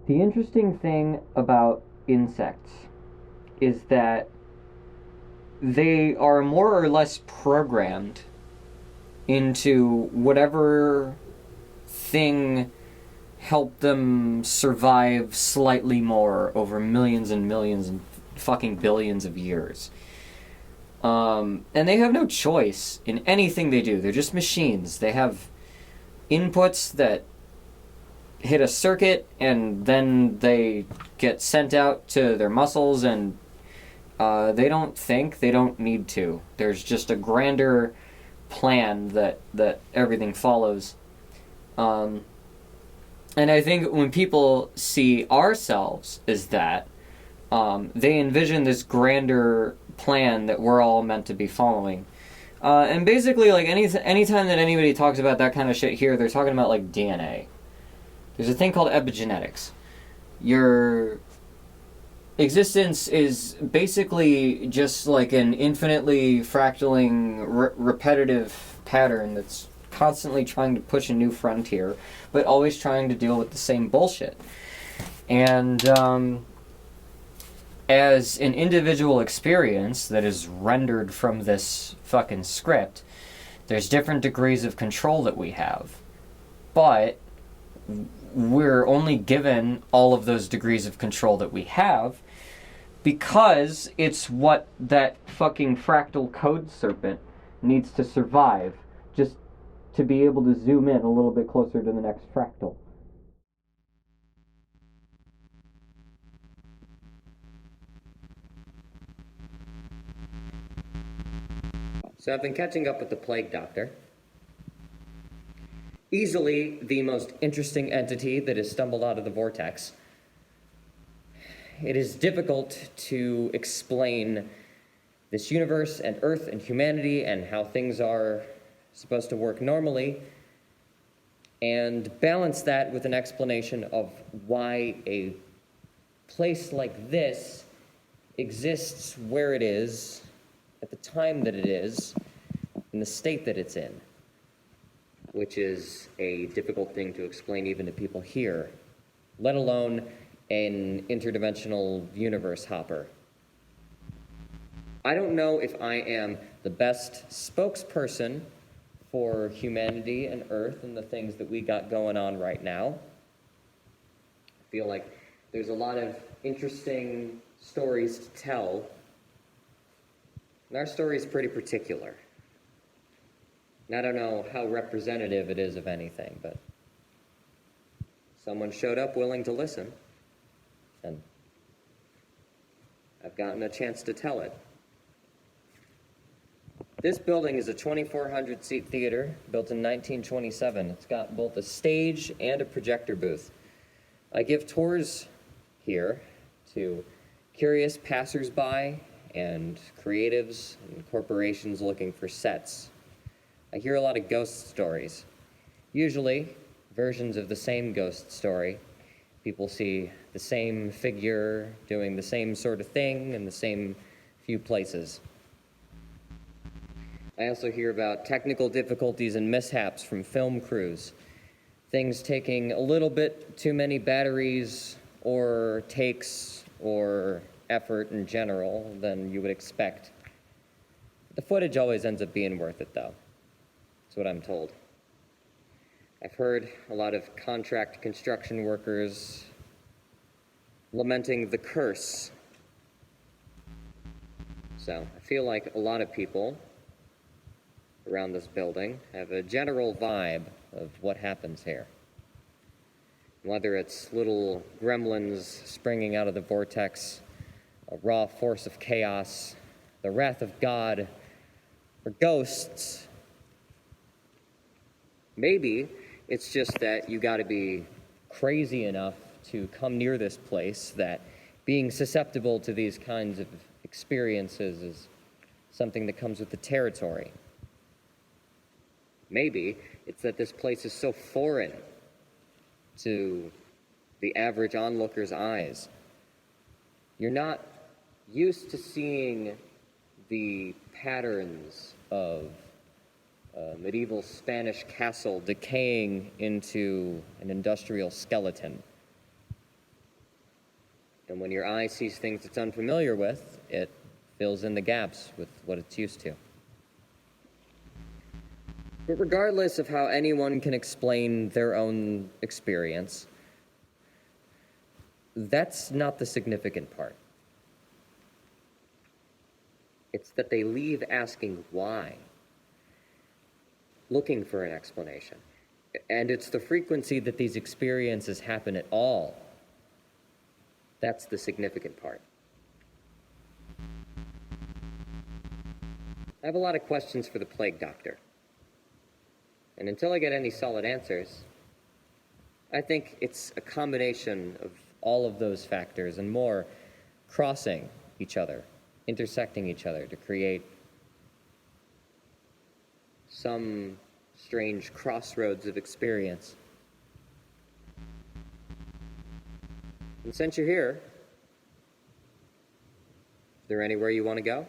The interesting thing about insects is that they are more or less programmed into whatever thing helped them survive slightly more over millions and millions and fucking billions of years. And they have no choice in anything they do. They're just machines. They have inputs that hit a circuit and then they get sent out to their muscles, and they don't think, they don't need to. There's just a grander plan that everything follows. And I think when people see ourselves as that, they envision this grander plan that we're all meant to be following. And basically, like, anytime that anybody talks about that kind of shit here, they're talking about, like, DNA. There's a thing called epigenetics. Your existence is basically just like an infinitely fractaling, repetitive pattern that's constantly trying to push a new frontier, but always trying to deal with the same bullshit. And as an individual experience that is rendered from this fucking script, there's different degrees of control that we have. But we're only given all of those degrees of control that we have because it's what that fucking fractal code serpent needs to survive, just to be able to zoom in a little bit closer to the next fractal. So I've been catching up with the Plague Doctor. Easily the most interesting entity that has stumbled out of the vortex. It is difficult to explain this universe and Earth and humanity and how things are supposed to work normally, and balance that with an explanation of why a place like this exists where it is, at the time that it is, in the state that it's in. Which is a difficult thing to explain even to people here, let alone an interdimensional universe hopper. I don't know if I am the best spokesperson for humanity and Earth and the things that we got going on right now. I feel like there's a lot of interesting stories to tell, and our story is pretty particular. And I don't know how representative it is of anything, but someone showed up willing to listen, and I've gotten a chance to tell it. This building is a 2,400-seat theater built in 1927. It's got both a stage and a projector booth. I give tours here to curious passersby and creatives and corporations looking for sets. I hear a lot of ghost stories, usually versions of the same ghost story. People see the same figure doing the same sort of thing in the same few places. I also hear about technical difficulties and mishaps from film crews, things taking a little bit too many batteries or takes or effort in general than you would expect. The footage always ends up being worth it, though. That's what I'm told. I've heard a lot of contract construction workers lamenting the curse. So I feel like a lot of people around this building have a general vibe of what happens here. Whether it's little gremlins springing out of the vortex, a raw force of chaos, the wrath of God, or ghosts. Maybe it's just that you gotta be crazy enough to come near this place, that being susceptible to these kinds of experiences is something that comes with the territory. Maybe it's that this place is so foreign to the average onlooker's eyes. You're not used to seeing the patterns of a medieval Spanish castle decaying into an industrial skeleton. And when your eye sees things it's unfamiliar with, it fills in the gaps with what it's used to. But regardless of how anyone can explain their own experience, that's not the significant part. It's that they leave asking why, looking for an explanation. And it's the frequency that these experiences happen at all. That's the significant part. I have a lot of questions for the plague doctor. And until I get any solid answers, I think it's a combination of all of those factors and more crossing each other, intersecting each other to create some strange crossroads of experience. And since you're here, is there anywhere you want to go?